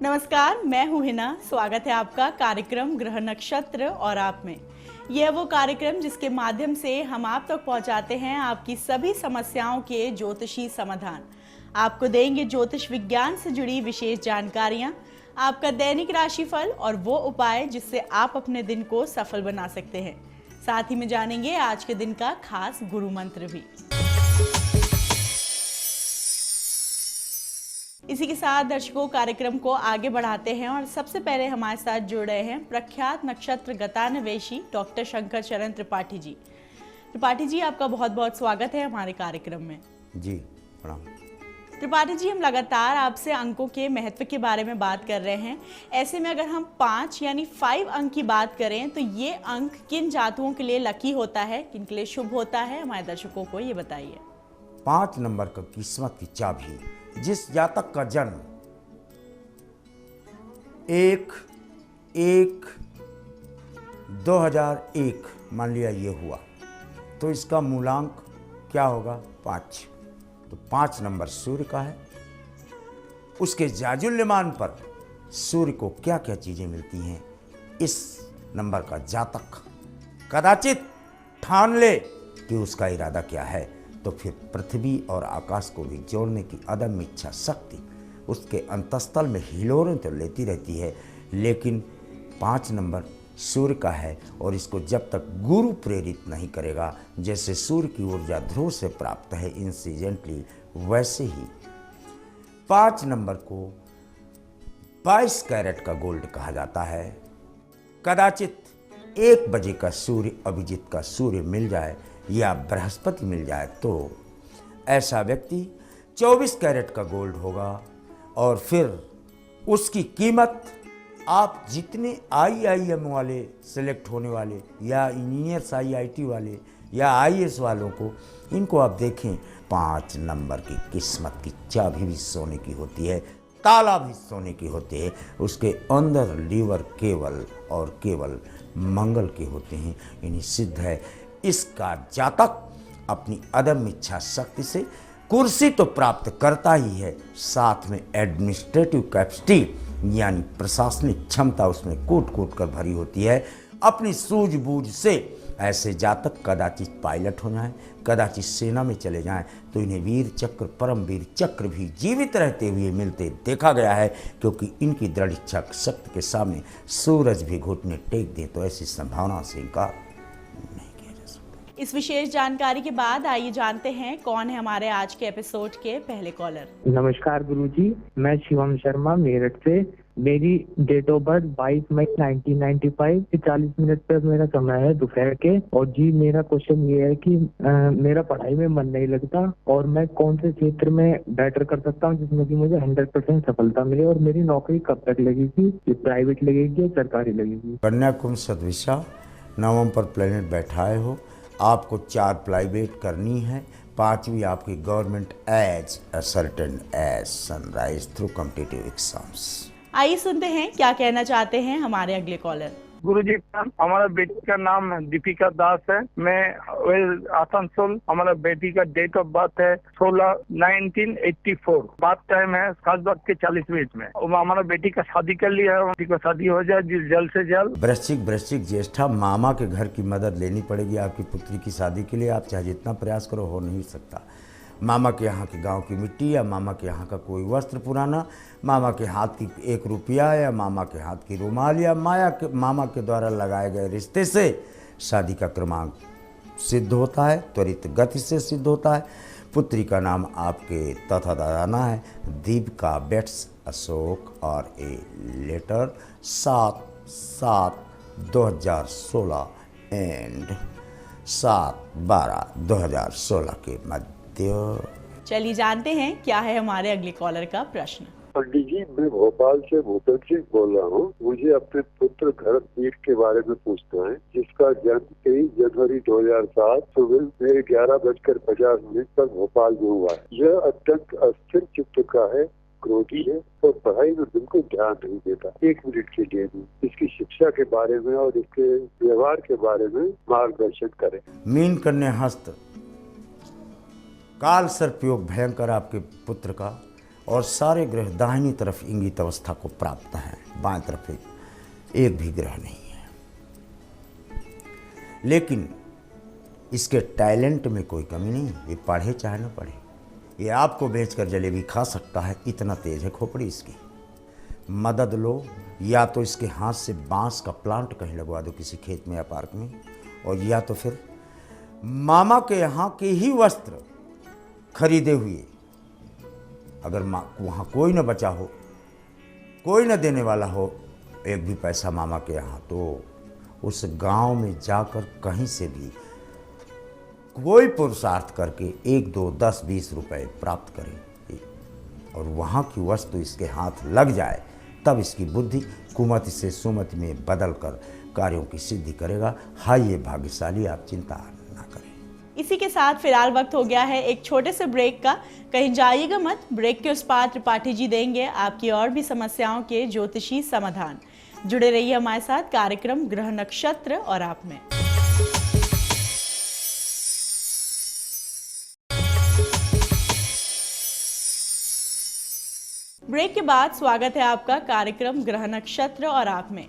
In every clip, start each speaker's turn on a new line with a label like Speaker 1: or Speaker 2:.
Speaker 1: नमस्कार, मैं हूँ हिना। स्वागत है आपका कार्यक्रम ग्रह नक्षत्र और आप में। यह है वो कार्यक्रम जिसके माध्यम से हम आप तक पहुँचाते हैं आपकी सभी समस्याओं के ज्योतिषी समाधान। आपको देंगे ज्योतिष विज्ञान से जुड़ी विशेष जानकारियाँ, आपका दैनिक राशिफल और वो उपाय जिससे आप अपने दिन को सफल बना सकते हैं। साथ ही में जानेंगे आज के दिन का खास गुरु मंत्र भी। इसी के साथ दर्शकों कार्यक्रम को आगे बढ़ाते हैं और सबसे पहले हमारे साथ जुड़ रहे हैं प्रख्यात नक्षत्र गतान्वेषी डॉक्टर शंकर चरण त्रिपाठी जी। त्रिपाठी जी, आपका बहुत बहुत स्वागत है हमारे कार्यक्रम में।
Speaker 2: जी प्रणाम।
Speaker 1: त्रिपाठी जी, हम लगातार आपसे अंकों के महत्व के बारे में बात कर रहे हैं। ऐसे में अगर हम 5 यानी 5 अंक की बात करें तो ये अंक किन जातकों के लिए लकी होता है, किन के लिए शुभ होता है, हमारे दर्शकों को ये बताइए।
Speaker 2: 5 नंबर का किस्मत की चाबी, जिस जातक का जन्म 1/1/2001 मान लिया ये हुआ तो इसका मूलांक क्या होगा? 5। तो 5 नंबर सूर्य का है। उसके जाजुल्यमान पर सूर्य को क्या क्या चीजें मिलती हैं, इस नंबर का जातक कदाचित ठान ले कि उसका इरादा क्या है, तो फिर पृथ्वी और आकाश को भी जोड़ने की अदम्य इच्छा शक्ति उसके अंतस्थल में हिलोरें तो लेती रहती है। लेकिन 5 नंबर सूर्य का है और इसको जब तक गुरु प्रेरित नहीं करेगा, जैसे सूर्य की ऊर्जा ध्रुव से प्राप्त है इंसिडेंटली, वैसे ही 5 नंबर को 22 कैरेट का गोल्ड कहा जाता है। कदाचित 1 बजे का सूर्य अभिजीत का सूर्य मिल जाए या बृहस्पति मिल जाए तो ऐसा व्यक्ति 24 कैरेट का गोल्ड होगा। और फिर उसकी कीमत आप जितने IIM वाले सेलेक्ट होने वाले या इंजीनियर्स IIT वाले या IAS वालों को, इनको आप देखें, 5 नंबर की किस्मत की चाबी भी सोने की होती है, ताला भी सोने की होती है। उसके अंदर लीवर केवल और केवल मंगल के होते हैं। इन्हें सिद्ध है इसका जातक अपनी अदम्य इच्छा शक्ति से कुर्सी तो प्राप्त करता ही है, साथ में एडमिनिस्ट्रेटिव कैपेसिटी यानी प्रशासनिक क्षमता उसमें कूट कूट कर भरी होती है। अपनी सूझबूझ से ऐसे जातक कदाचित पायलट हो जाएं, कदाचित सेना में चले जाएं, तो इन्हें वीर चक्र, परमवीर चक्र भी जीवित रहते हुए मिलते देखा गया है, क्योंकि इनकी दृढ़ इच्छा शक्ति के सामने सूरज भी घुटने टेक दे तो ऐसी संभावना से इनकार नहीं किया जा सकता।
Speaker 1: इस विशेष जानकारी के बाद आइए जानते हैं कौन है हमारे आज के एपिसोड के पहले कॉलर।
Speaker 3: नमस्कार गुरुजी, मैं शिवम शर्मा मेरठ से। मेरी डेट ऑफ बर्थ 22 मई 1995 से 40 मिनट पर मेरा समय है दोपहर के। और जी मेरा क्वेश्चन ये है कि मेरा पढ़ाई में मन नहीं लगता और मैं कौन से क्षेत्र में बेटर कर सकता हूँ जिसमें कि मुझे 100% सफलता मिले, और मेरी नौकरी कब तक लगेगी, प्राइवेट लगेगी या सरकारी लगेगी?
Speaker 2: कन्या कुंभ सदविशा, नवम पर प्लेनेट बैठाए हो, आपको 4 प्राइवेट करनी है, 5वीं आपकी government as certain as sunrise through competitive exams.
Speaker 1: आइए सुनते हैं क्या कहना चाहते हैं हमारे अगले कॉलर।
Speaker 4: गुरुजी, हमारा बेटी का नाम दीपिका दास है। मैं आसनसोल। हमारा बेटी का डेट ऑफ बर्थ है 16/1984। बात टाइम है 7 के 40 मिनट में। हमारा बेटी का शादी कर लिया है, बेटी को शादी हो जाए जल्द से जल्द।
Speaker 2: वृश्चिक ज्येष्ठा, मामा के घर की मदद लेनी पड़ेगी आपकी पुत्री की शादी के लिए। आप चाहे जितना प्रयास करो हो नहीं सकता। मामा के यहाँ के गांव की मिट्टी या मामा के यहाँ का कोई वस्त्र पुराना, मामा के हाथ की 1 रुपया या मामा के हाथ की रुमाल या मामा के द्वारा लगाए गए रिश्ते से शादी का क्रमांक सिद्ध होता है, त्वरित गति से सिद्ध होता है। पुत्री का नाम आपके तथा दादाना है दीपिका बेट्स अशोक और ए लेटर 7/7/2016 एंड 7/12/2016 के मध्य।
Speaker 1: चलिए जानते हैं क्या है हमारे अगले कॉलर का प्रश्न।
Speaker 5: पंडित जी, मैं भोपाल से भूपेंद्र सिंह बोल रहा हूँ। मुझे अपने पुत्र भरतवीर के बारे में पूछना है, जिसका जन्म 23 जनवरी 2007 सुबह मेरे 11:50 पर भोपाल में हुआ है। यह अत्यंत अस्थिर चित्त का है, क्रोधी है और पढ़ाई में बिल्कुल ध्यान नहीं देता, 1 मिनट के लिए भी। इसकी शिक्षा के बारे में और इसके व्यवहार के बारे में मार्गदर्शन करें।
Speaker 2: मीन कन्या हस्त, काल सर्पयोग भयंकर आपके पुत्र का, और सारे ग्रह दाहिनी तरफ इंगित अवस्था को प्राप्त हैं, बाएं तरफ एक भी ग्रह नहीं है। लेकिन इसके टैलेंट में कोई कमी नहीं, ये पढ़े चाहे न पढ़े, ये आपको बेचकर जलेबी खा सकता है, इतना तेज है खोपड़ी इसकी। मदद लो, या तो इसके हाथ से बांस का प्लांट कहीं लगवा दो किसी खेत में या पार्क में, और या तो फिर मामा के यहाँ के ही वस्त्र खरीदे हुए, अगर वहाँ कोई न बचा हो, कोई न देने वाला हो एक भी पैसा मामा के यहाँ, तो उस गांव में जाकर कहीं से भी कोई पुरुषार्थ करके 1, 2, 10, 20 रुपए प्राप्त करें और वहाँ की वस्तु इसके हाथ लग जाए, तब इसकी बुद्धि कुमति से सुमति में बदल कर कार्यों की सिद्धि करेगा। हाय ये भाग्यशाली, आप चिंता ना करें।
Speaker 1: इसी के साथ फिलहाल वक्त हो गया है एक छोटे से ब्रेक का, कहीं जाइएगा मत। ब्रेक के उस पार त्रिपाठी जी देंगे आपकी और भी समस्याओं के ज्योतिषी समाधान। जुड़े रहिए हमारे साथ कार्यक्रम ग्रह नक्षत्र और आप में। ब्रेक के बाद स्वागत है आपका कार्यक्रम ग्रह नक्षत्र और आप में।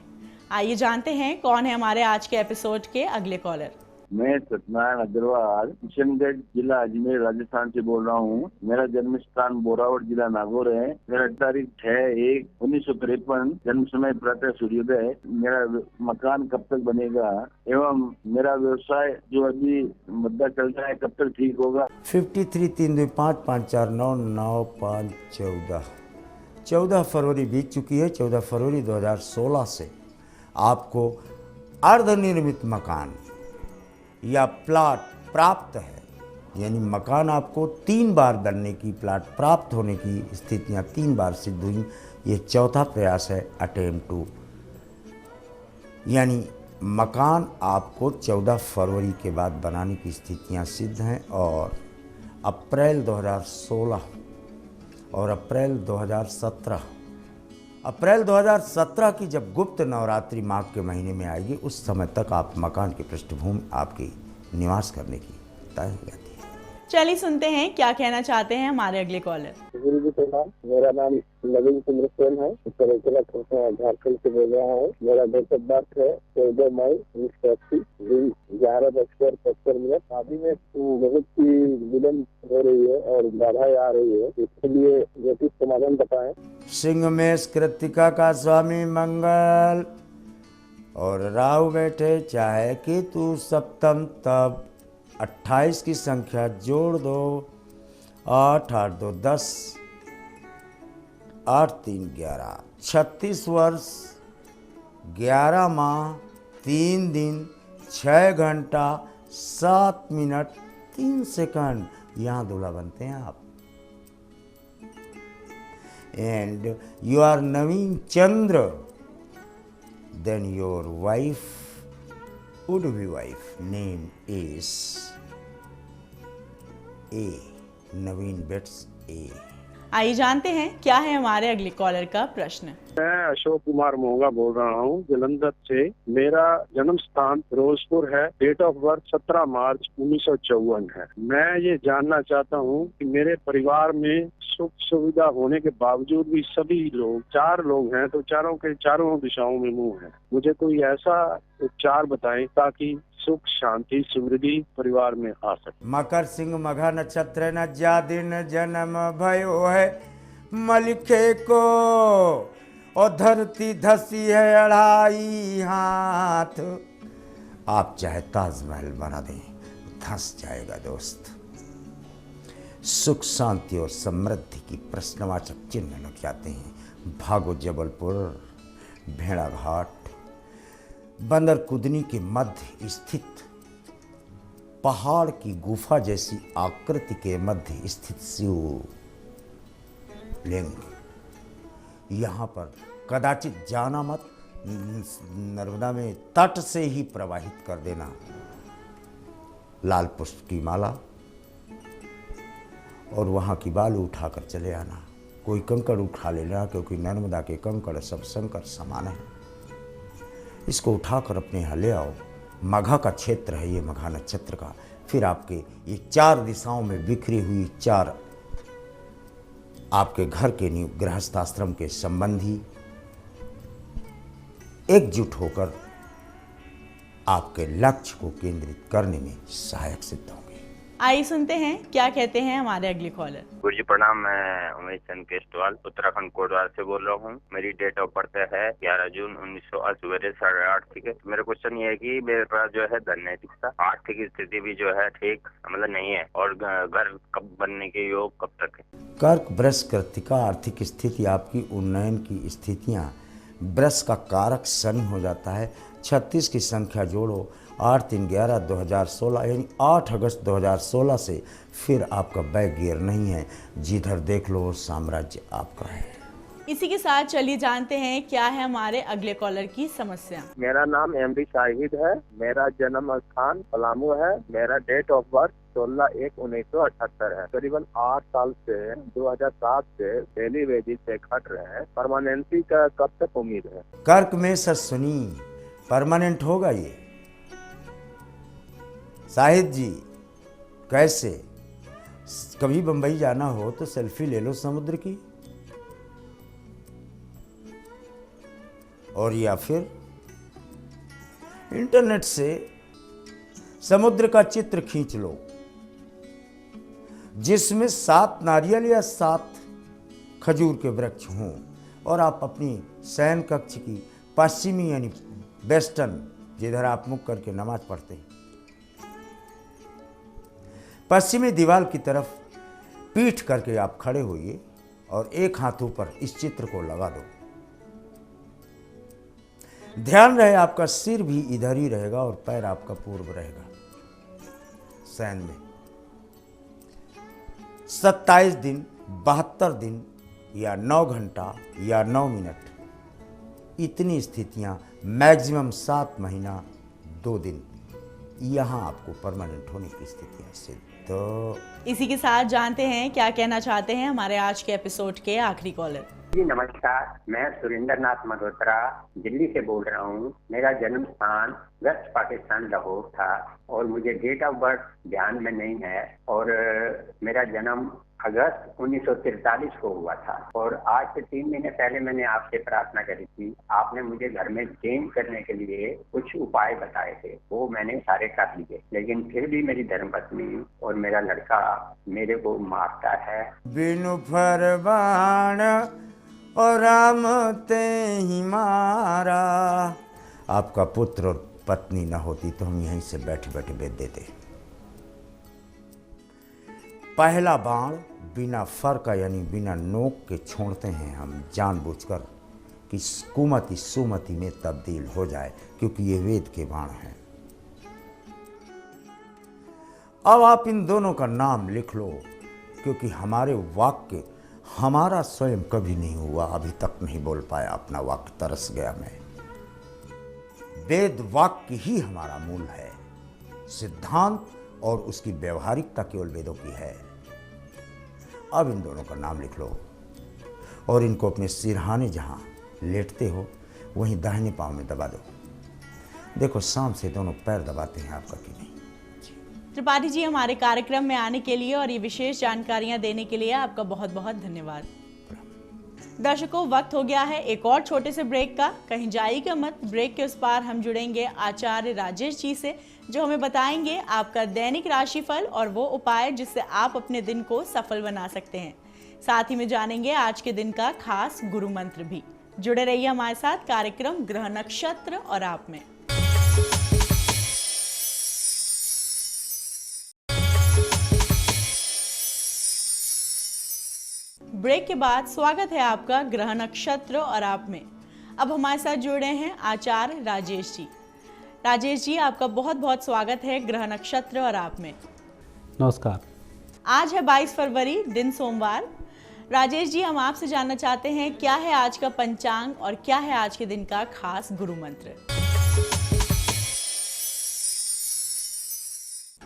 Speaker 1: आइए जानते हैं कौन है हमारे आज के एपिसोड के अगले कॉलर।
Speaker 6: मैं सत्यनारायण अग्रवाल किशनगढ़ जिला अजमेर राजस्थान से बोल रहा हूँ। मेरा जन्म स्थान बोरावट जिला नागौर है। मेरा तारीख 6/1/1953, जन्म समय प्रातः सूर्योदय। मेरा मकान कब तक बनेगा एवं मेरा व्यवसाय जो अभी मुद्दा चलता है कब तक ठीक होगा।
Speaker 2: 533255499514 14 फरवरी बीत चुकी है। 14 फरवरी 2016 से आपको अर्धनिर्मित मकान या प्लाट प्राप्त है, यानी मकान आपको 3 बार बनने की, प्लाट प्राप्त होने की स्थितियां 3 बार सिद्ध हुई। ये चौथा प्रयास है, अटेम्प्ट टू, यानी मकान आपको 14 फरवरी के बाद बनाने की स्थितियां सिद्ध हैं। और अप्रैल 2016 और अप्रैल 2017 की जब गुप्त नवरात्रि माघ के महीने में आएगी, उस समय तक आप मकान की पृष्ठभूमि आपकी निवास करने की तय हो जाती है।
Speaker 1: चलिए सुनते हैं क्या कहना चाहते हैं हमारे अगले कॉलर।
Speaker 5: गुरु जी प्रणाम, मेरा नाम नवीन चंद्र सेन है, उत्तराखंड झारखंड से बोल रहा हूँ। मेरा डेट ऑफ बर्थ है 14 मई 1980, 11:55 शादी में बहुत ही विलम्ब हो रही है और बाधाएं आ रही है, इसके लिए ज्योतिष समाधान बताएं।
Speaker 2: सिंह मेष कृत्तिका का स्वामी मंगल और राहु बैठे, चाहे केतु सप्तम, तब 28 की संख्या जोड़ दो, 8 8 2 10, 8 3 11, 36 वर्ष 11 माह 3 दिन 6 घंटा 7 मिनट 3 सेकंड। यहाँ दूल्हा बनते हैं आप। And you are Naveen Chandra, then your wife would be wife name is A, Naveen weds A।
Speaker 1: आइए जानते हैं क्या है हमारे अगले कॉलर का प्रश्न।
Speaker 5: मैं अशोक कुमार मोंगा बोल रहा हूँ जलंधर से। मेरा जन्म स्थान फिरोजपुर है। डेट ऑफ बर्थ 17 मार्च 1954 है। मैं ये जानना चाहता हूँ कि मेरे परिवार में सुख सुविधा होने के बावजूद भी सभी लोग, 4 लोग हैं, तो चारों के चारों दिशाओं में मुंह है। मुझे कोई ऐसा उपचार बताएं ताकि सुख शांति समृद्धि परिवार में आ सके।
Speaker 2: मकर सिंह मघा नक्षत्र न जा दिन जन्म भयो है मलिखे को, और धरती धसी है 2.5 हाथ। आप चाहे ताजमहल बना दें, धंस जाएगा दोस्त। सुख शांति और समृद्धि की प्रश्नवाचक चिन्ह लग जाते हैं। भागो जबलपुर, भेड़ा घाट, बंदर कुदनी के मध्य स्थित पहाड़ की गुफा जैसी आकृति के मध्य स्थित शिव लिंग, यहाँ पर कदाचित जाना मत। नर्मदा में तट से ही प्रवाहित कर देना लाल पुष्प की माला, और वहाँ की बालू उठाकर चले आना। कोई कंकड़ उठा लेना, क्योंकि नर्मदा के कंकड़ सब शंकर समान है। इसको उठाकर अपने यहाँ ले आओ। मघा का क्षेत्र है ये, मघा नक्षत्र का। फिर आपके ये 4 दिशाओं में बिखरी हुई 4 आपके घर के नींव गृहस्थाश्रम के संबंधी एकजुट होकर आपके लक्ष्य को केंद्रित करने में सहायक सिद्ध होंगे।
Speaker 1: आइए सुनते हैं क्या कहते हैं हमारे अगले कॉलर।
Speaker 7: गुरु जी प्रणाम। मैं उमेश चंद केस्टवाल उत्तराखंड कोटद्वार से बोल रहा हूँ। मेरी डेट ऑफ बर्थ है 11 जून 1980 सवेरे 8:30 ठीक है। मेरा क्वेश्चन ये है कि मेरे पास जो है धन नैतिकता आर्थिक स्थिति भी जो है ठीक मतलब नहीं है, और घर कब बनने के योग कब तक है।
Speaker 2: कर्क वृष कृत्तिका आर्थिक स्थिति आपकी उन्नयन की स्थितियां, वृष का कारक शनि हो जाता है। 36 की संख्या जोड़ो, 8-3-11-2016 यानी 8 अगस्त 2016 से फिर आपका बैक गियर नहीं है। जिधर देख लो साम्राज्य आपका है।
Speaker 1: इसी के साथ चलिए जानते हैं क्या है हमारे अगले कॉलर की समस्या।
Speaker 8: मेरा नाम एमडी शाहिद है। मेरा जन्म स्थान पलामू है। मेरा डेट ऑफ बर्थ 16/1/1978 है। करीबन 8 साल से 2007 से डेली वेजेस से खट रहे हैं। परमानेंसी का कब तक उम्मीद है।
Speaker 2: कर्क में सुनी परमानेंट होगा ये। शाहिद जी कैसे, कभी बंबई जाना हो तो सेल्फी ले लो समुद्र की, और या फिर इंटरनेट से समुद्र का चित्र खींच लो जिसमें 7 नारियल या 7 खजूर के वृक्ष हों, और आप अपनी शयन कक्ष की पश्चिमी यानी वेस्टर्न, जिधर आप मुख करके नमाज पढ़ते हैं, पश्चिमी दीवार की तरफ पीठ करके आप खड़े होइए और एक हाथ ऊपर इस चित्र को लगा दो। ध्यान रहे आपका सिर भी इधर ही रहेगा और पैर आपका पूर्व रहेगा। शयन में 27 दिन, 72 दिन या 9 घंटा या 9 मिनट, इतनी स्थितियां मैक्सिमम 7 महीना 2 दिन, यहां आपको परमानेंट होने की स्थितियां सिद्ध।
Speaker 1: इसी के साथ जानते हैं क्या कहना चाहते हैं हमारे आज के एपिसोड के आखिरी कॉलर।
Speaker 9: जी नमस्कार, मैं सुरेंद्र नाथ मल्होत्रा दिल्ली से बोल रहा हूँ। मेरा जन्म स्थान वेस्ट पाकिस्तान लाहौर था, और मुझे डेट ऑफ बर्थ ध्यान में नहीं है, और मेरा जन्म अगस्त 1943 को हुआ था। और आज से 3 महीने पहले मैंने आपसे प्रार्थना करी थी। आपने मुझे घर में चेंज करने के लिए कुछ उपाय बताए थे, वो मैंने सारे कर लिए, लेकिन फिर भी मेरी धर्मपत्नी और मेरा लड़का मेरे को मारता है।
Speaker 2: बिनु फरमान और राम ते ही मारा। आपका पुत्र और पत्नी न होती तो हम यहीं से बैठे बैठे भेज देते। पहला बाण बिना फर का यानी बिना नोक के छोड़ते हैं हम जानबूझकर कि कुमति सुमति में तब्दील हो जाए, क्योंकि ये वेद के बाण हैं। अब आप इन दोनों का नाम लिख लो, क्योंकि हमारे वाक्य हमारा स्वयं कभी नहीं हुआ, अभी तक नहीं बोल पाया अपना वाक्य, तरस गया मैं। वेद वाक्य ही हमारा मूल है, सिद्धांत और उसकी व्यवहारिकता केवल वेदों की है। अब इन दोनों का नाम लिख लो और इनको अपने सिरहाने जहां लेटते हो वहीं दाहिने पांव में दबा दो। देखो शाम से दोनों पैर दबाते हैं आपका कि नहीं।
Speaker 1: त्रिपाठी जी, हमारे कार्यक्रम में आने के लिए और ये विशेष जानकारियां देने के लिए आपका बहुत बहुत धन्यवाद। दर्शकों, वक्त हो गया है एक और छोटे से ब्रेक का। कहीं जाइएगा मत। ब्रेक के उस पार हम जुड़ेंगे आचार्य राजेश जी से, जो हमें बताएंगे आपका दैनिक राशिफल और वो उपाय जिससे आप अपने दिन को सफल बना सकते हैं। साथ ही में जानेंगे आज के दिन का खास गुरु मंत्र भी। जुड़े रहिए हमारे साथ कार्यक्रम ग्रह नक्षत्र और आप में। ब्रेक के बाद स्वागत है आपका ग्रह नक्षत्र और आप में। अब हमारे साथ जुड़े हैं आचार्य राजेश जी। राजेश जी, आपका बहुत बहुत स्वागत है ग्रह नक्षत्र और आप में।
Speaker 10: नमस्कार।
Speaker 1: आज है 22 फरवरी, दिन सोमवार। राजेश जी, हम आपसे जानना चाहते हैं क्या है आज का पंचांग और क्या है आज के दिन का खास गुरु मंत्र।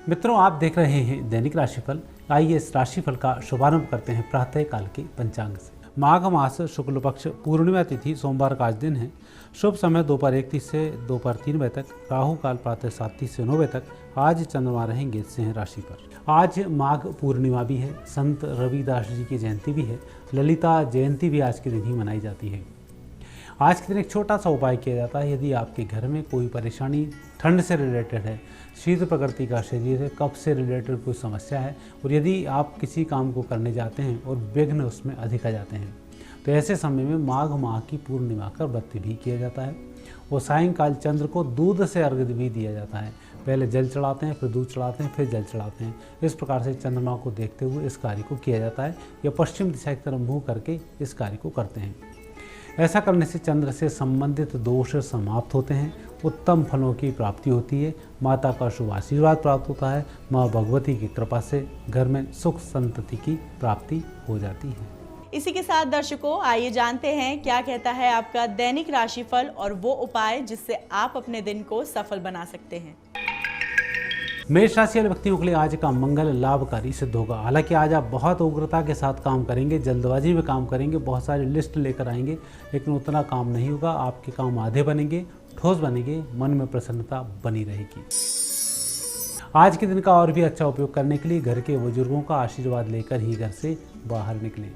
Speaker 10: मित्रों, आप देख रहे हैं दैनिक राशिफल। आइए इस राशिफल का शुभारंभ करते हैं प्रातः काल के पंचांग से। माघ मास शुक्ल पक्ष पूर्णिमा तिथि सोमवार का आज दिन है। शुभ समय दोपहर 1:30 से दोपहर 3 बजे तक, राहु काल प्रातः 7:30 से 9 बजे तक। आज चंद्रमा रहेंगे सिंह राशि पर। आज माघ पूर्णिमा भी है, संत रविदास जी की जयंती भी है, ललिता जयंती भी आज के दिन ही मनाई जाती है। आज के दिन एक छोटा सा उपाय किया जाता है। यदि आपके घर में कोई परेशानी ठंड से रिलेटेड है, शीत प्रकृति का शरीर है, कफ से रिलेटेड कोई समस्या है, और यदि आप किसी काम को करने जाते हैं और विघ्न उसमें अधिक आ जाते हैं, तो ऐसे समय में माघ माह की पूर्णिमा का व्रत भी किया जाता है। और सायंकाल चंद्र को दूध से अर्घ्य भी दिया जाता है। पहले जल चढ़ाते हैं, फिर दूध चढ़ाते हैं, फिर जल चढ़ाते हैं। इस प्रकार से चंद्रमा को देखते हुए इस कार्य को किया जाता है, या पश्चिम दिशा की तरफ मुँह करके इस कार्य को करते हैं। ऐसा करने से चंद्र से संबंधित दोष समाप्त होते हैं, उत्तम फलों की प्राप्ति होती है, माता का शुभ आशीर्वाद प्राप्त होता है, माँ भगवती की कृपा से घर में सुख संतति की प्राप्ति हो जाती है।
Speaker 1: इसी के साथ दर्शकों, आइए जानते हैं क्या कहता है आपका दैनिक राशिफल और वो उपाय जिससे आप अपने दिन को सफल बना सकते हैं।
Speaker 10: मेष राशि वाले व्यक्तियों के लिए आज का मंगल लाभकारी सिद्ध होगा। हालांकि आज आप बहुत उग्रता के साथ काम करेंगे, जल्दबाजी में काम करेंगे, बहुत सारी लिस्ट लेकर आएंगे, लेकिन उतना काम नहीं होगा। आपके काम आधे बनेंगे, ठोस बनेंगे, मन में प्रसन्नता बनी रहेगी। आज के दिन का और भी अच्छा उपयोग करने के लिए घर के बुजुर्गों का आशीर्वाद लेकर ही घर से बाहर निकलें।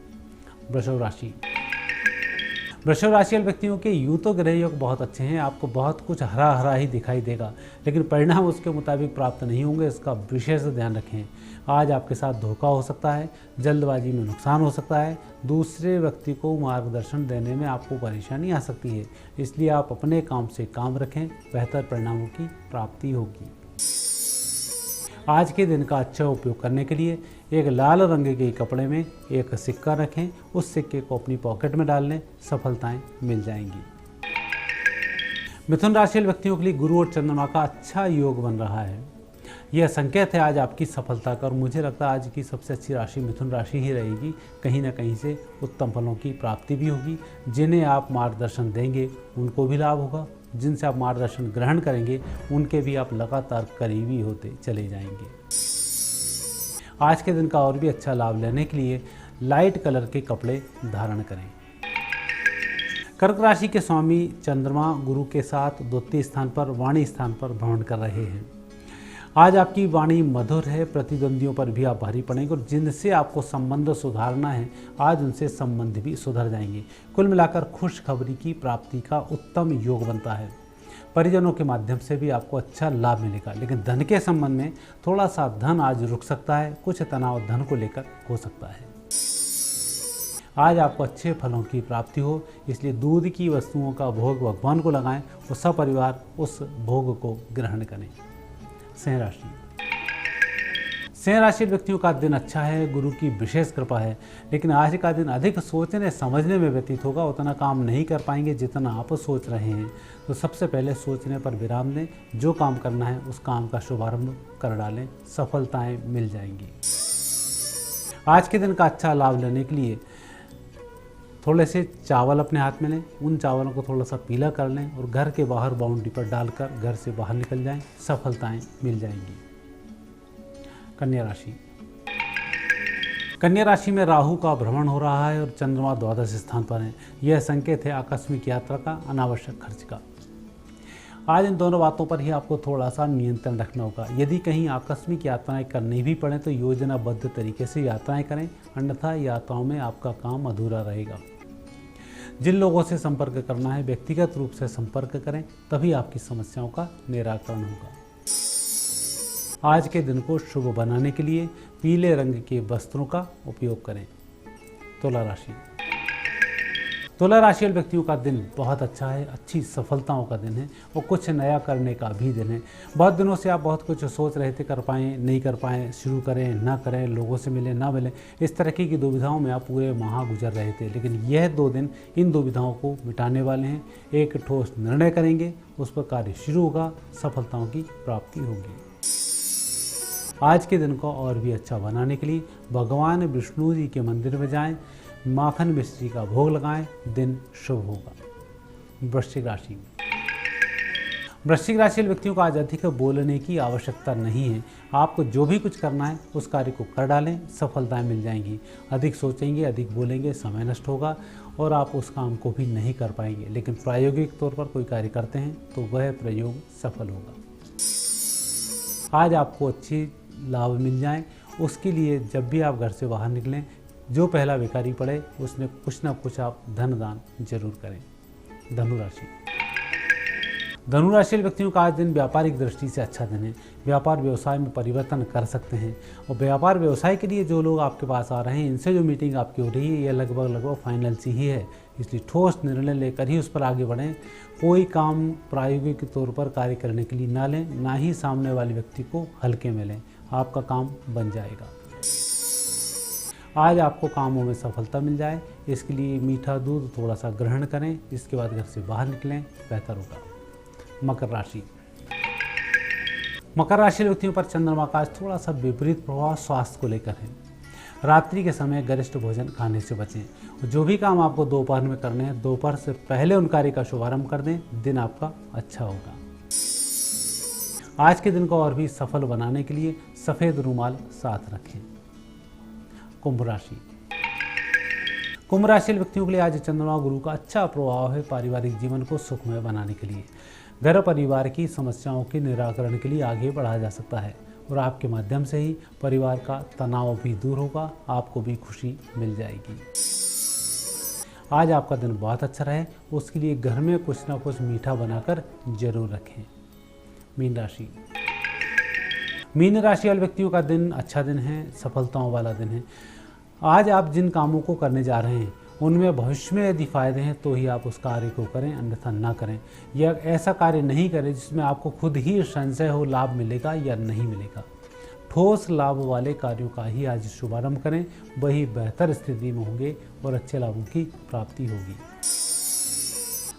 Speaker 10: वृषभ राशि वाले व्यक्तियों के यूं तो ग्रह योग बहुत अच्छे हैं। आपको बहुत कुछ हरा हरा ही दिखाई देगा, लेकिन परिणाम उसके मुताबिक प्राप्त नहीं होंगे, इसका विशेष ध्यान रखें। आज आपके साथ धोखा हो सकता है, जल्दबाजी में नुकसान हो सकता है, दूसरे व्यक्ति को मार्गदर्शन देने में आपको परेशानी आ सकती है। इसलिए आप अपने काम से काम रखें, बेहतर परिणामों की प्राप्ति होगी। आज के दिन का अच्छा उपयोग करने के लिए एक लाल रंग के कपड़े में एक सिक्का रखें, उस सिक्के को अपनी पॉकेट में डाल लें, सफलताएं मिल जाएंगी। मिथुन राशि व्यक्तियों के लिए गुरु और चंद्रमा का अच्छा योग बन रहा है। यह संकेत है आज आपकी सफलता का, और मुझे लगता है आज की सबसे अच्छी राशि मिथुन राशि ही रहेगी। कहीं ना कहीं से उत्तम फलों की प्राप्ति भी होगी। जिन्हें आप मार्गदर्शन देंगे उनको भी लाभ होगा, जिनसे आप मार्गदर्शन ग्रहण करेंगे उनके भी आप लगातार करीबी होते चले जाएंगे। आज के दिन का और भी अच्छा लाभ लेने के लिए लाइट कलर के कपड़े धारण करें। कर्क राशि के स्वामी चंद्रमा गुरु के साथ द्वितीय स्थान पर वाणी स्थान पर भ्रमण कर रहे हैं। आज आपकी वाणी मधुर है, प्रतिद्वंदियों पर भी आप भारी पड़ेंगे, और जिनसे आपको संबंध सुधारना है आज उनसे संबंध भी सुधर जाएंगे। कुल मिलाकर खुशखबरी की प्राप्ति का उत्तम योग बनता है। परिजनों के माध्यम से भी आपको अच्छा लाभ मिलेगा, लेकिन धन के संबंध में थोड़ा सा धन आज रुक सकता है, कुछ तनाव धन को लेकर हो सकता है। आज आपको अच्छे फलों की प्राप्ति हो, इसलिए दूध की वस्तुओं का भोग भगवान को लगाएं और सपरिवार उस भोग को ग्रहण करें। सिंह राशि व्यक्तियों का दिन अच्छा है, गुरु की विशेष कृपा है, लेकिन आज का दिन अधिक सोचने समझने में व्यतीत होगा। उतना काम नहीं कर पाएंगे जितना आप सोच रहे हैं। तो सबसे पहले सोचने पर विराम दें, जो काम करना है उस काम का शुभारंभ कर डालें, सफलताएं मिल जाएंगी। आज के दिन का अच्छा लाभ लेने के लिए थोड़े से चावल अपने हाथ में लें, उन चावलों को थोड़ा सा पीला कर लें और घर के बाहर बाउंड्री पर डालकर घर से बाहर निकल जाएं, सफलताएं मिल जाएंगी। कन्या राशि में राहु का भ्रमण हो रहा है और चंद्रमा द्वादश स्थान पर है। यह संकेत है आकस्मिक यात्रा का, अनावश्यक खर्च का। आज इन दोनों बातों पर ही आपको थोड़ा सा नियंत्रण रखना होगा। यदि कहीं आकस्मिक यात्राएं करनी भी पड़े तो योजनाबद्ध तरीके से यात्राएं करें, अन्यथा यात्राओं में आपका काम अधूरा रहेगा। जिन लोगों से संपर्क करना है व्यक्तिगत रूप से संपर्क करें, तभी आपकी समस्याओं का निराकरण होगा। आज के दिन को शुभ बनाने के लिए पीले रंग के वस्त्रों का उपयोग करें। तुला राशि वाले व्यक्तियों का दिन बहुत अच्छा है, अच्छी सफलताओं का दिन है और कुछ नया करने का भी दिन है। बहुत दिनों से आप बहुत कुछ सोच रहे थे, कर पाएँ नहीं कर पाएँ, शुरू करें ना करें, लोगों से मिलें ना मिलें, इस तरह की दुविधाओं में आप पूरे माह गुजर रहे थे। लेकिन यह 2 दिन इन दुविधाओं को मिटाने वाले हैं। एक ठोस निर्णय करेंगे, उस पर कार्य शुरू होगा, सफलताओं की प्राप्ति होगी। आज के दिन को और भी अच्छा बनाने के लिए भगवान विष्णु जी के मंदिर में जाएं, माखन मिश्री का भोग लगाएं, दिन शुभ होगा। वृश्चिक राशि वाले व्यक्तियों को आज अधिक बोलने की आवश्यकता नहीं है। आपको जो भी कुछ करना है उस कार्य को कर डालें, सफलताएं मिल जाएंगी। अधिक सोचेंगे, अधिक बोलेंगे, समय नष्ट होगा और आप उस काम को भी नहीं कर पाएंगे। लेकिन प्रायोगिक तौर पर कोई कार्य करते हैं तो वह प्रयोग सफल होगा। आज आपको अच्छी लाभ मिल जाए, उसके लिए जब भी आप घर से बाहर निकलें, जो पहला भिखारी पड़े उसमें कुछ ना कुछ आप धन दान जरूर करें। धनुराशि व्यक्तियों का आज दिन व्यापारिक दृष्टि से अच्छा दिन है। व्यापार व्यवसाय में परिवर्तन कर सकते हैं और व्यापार व्यवसाय के लिए जो लोग आपके पास आ रहे हैं, इनसे जो मीटिंग आपकी हो रही है, यह लगभग फाइनल सी ही है। इसलिए ठोस निर्णय लेकर ही उस पर आगे बढ़ें। कोई काम प्रायोगिक तौर पर कार्य करने के लिए ना लें, ना ही सामने वाले व्यक्ति को हल्के में लें। आपका काम बन जाएगा। आज आपको कामों में सफलता मिल जाए, इसके लिए मीठा दूध थोड़ा सा ग्रहण करें। इसके बाद घर से बाहर निकलें, बेहतर होगा। मकर राशि व्यक्तियों पर चंद्रमा का आज थोड़ा सा विपरीत प्रभाव स्वास्थ्य को लेकर है। रात्रि के समय गरिष्ठ भोजन खाने से बचें। जो भी काम आपको दोपहर में करने हैं, दोपहर से पहले उन कार्य का शुभारंभ कर दें। दिन आपका अच्छा होगा। आज के दिन को और भी सफल बनाने के लिए सफेद रुमाल साथ रखें। कुंभ राशि व्यक्तियों के लिए आज चंद्रमा गुरु का अच्छा प्रभाव है पारिवारिक जीवन को सुखमय बनाने के लिए। घर परिवार की समस्याओं के निराकरण के लिए आगे बढ़ा जा सकता है और आपके माध्यम से ही परिवार का तनाव भी दूर होगा, आपको भी खुशी मिल जाएगी। आज आपका दिन बहुत अच्छा रहे, उसके लिए घर में कुछ ना कुछ मीठा बनाकर जरूर रखें। मीन राशि वाले व्यक्तियों का दिन अच्छा दिन है, सफलताओं वाला दिन है। आज आप जिन कामों को करने जा रहे हैं उनमें भविष्य में यदि फायदे हैं तो ही आप उस कार्य को करें, अन्यथा ना करें। या ऐसा कार्य नहीं करें जिसमें आपको खुद ही संशय हो लाभ मिलेगा या नहीं मिलेगा। ठोस लाभ वाले कार्यों का ही आज शुभारंभ करें, वही बेहतर स्थिति में होंगे और अच्छे लाभों की प्राप्ति होगी।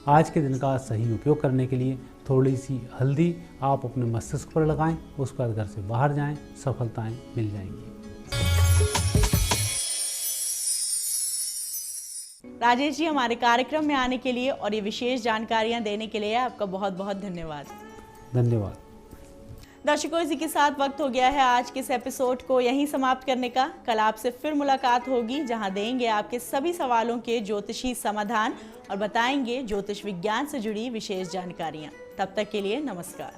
Speaker 10: आज के दिन का सही उपयोग करने के लिए थोड़ी सी हल्दी आप अपने मस्तिष्क पर लगाएं, उसके बाद घर से बाहर जाएं, सफलताएं मिल जाएंगी।
Speaker 1: राजेश जी, हमारे कार्यक्रम में आने के लिए और ये विशेष जानकारियां देने के लिए आपका बहुत बहुत धन्यवाद।
Speaker 10: धन्यवाद।
Speaker 1: दर्शकों, इसी के साथ वक्त हो गया है आज के इस एपिसोड को यहीं समाप्त करने का। कल आपसे फिर मुलाकात होगी, जहां देंगे आपके सभी सवालों के ज्योतिषी समाधान और बताएंगे ज्योतिष विज्ञान से जुड़ी विशेष जानकारियां। तब तक के लिए नमस्कार।